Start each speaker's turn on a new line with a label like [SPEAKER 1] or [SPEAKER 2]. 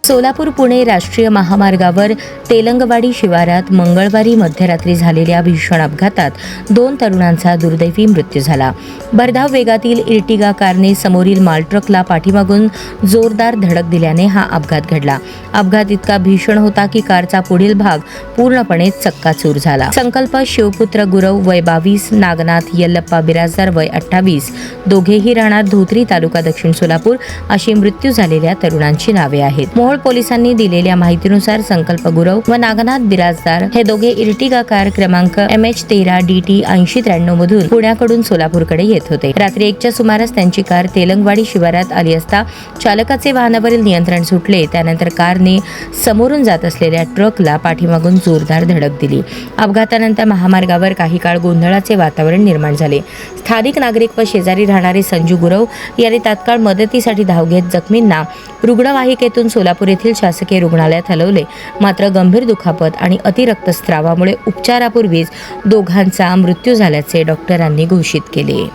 [SPEAKER 1] सोलापूर पुणे राष्ट्रीय महामार्गावर तेलंगवाडी शिवारात मंगळवारी मध्यरात्री झालेल्या भीषण अपघातात 2 तरुणांचा दुर्दैवी मृत्यू झाला. भरधाव वेगातील इर्टिगा कारने समोरील मालट्रकला पाठीमागून जोरदार धडक दिल्याने हा अपघात घडला. अपघात इतका भीषण होता की कारचा पुढील भाग पूर्णपणे चक्काचूर झाला. संकल्प शिवपुत्र गुरव वय 22, नागनाथ यल्लप्पा बिराजदार वय 28, दोघेही राहणार धोत्री तालुका दक्षिण सोलापूर अशी मृत्यू झालेल्या तरुणांची नावे आहेत. मोहोळ पोलिसांनी दिलेल्या माहितीनुसार संकल्प गुरव व नागनाथ बिराजदार हे दोघे इर्टिगा कार क्रमांक MH13DT 8093 मधून पुण्याकडून सोलापूरकडे येत होते. रात्री 1च्या सुमारास त्यांची कार तेलंगवाडी शिवारात आली असता चालकाचे वाहनावरील नियंत्रण सुटले. त्यानंतर कारने समोरून जात असलेल्या ट्रकला पाठीमागून जोरदार धडक दिली. अपघातानंतर महामार्गावर काही काळ गोंधळाचे वातावरण निर्माण झाले. स्थानिक नागरिक व शेजारी राहणारे संजू गुरव यांनी तात्काळ मदतीसाठी धाव घेत जखमींना रुग्णवाहिकेतून सोलापूर येथील शासकीय रुग्णालयात हलवले. मात्र गंभीर दुखापत आणि अतिरक्तस्रावामुळे उपचारापूर्वीच दोघांचा मृत्यू झाल्याचे डॉक्टरांनी घोषित केले.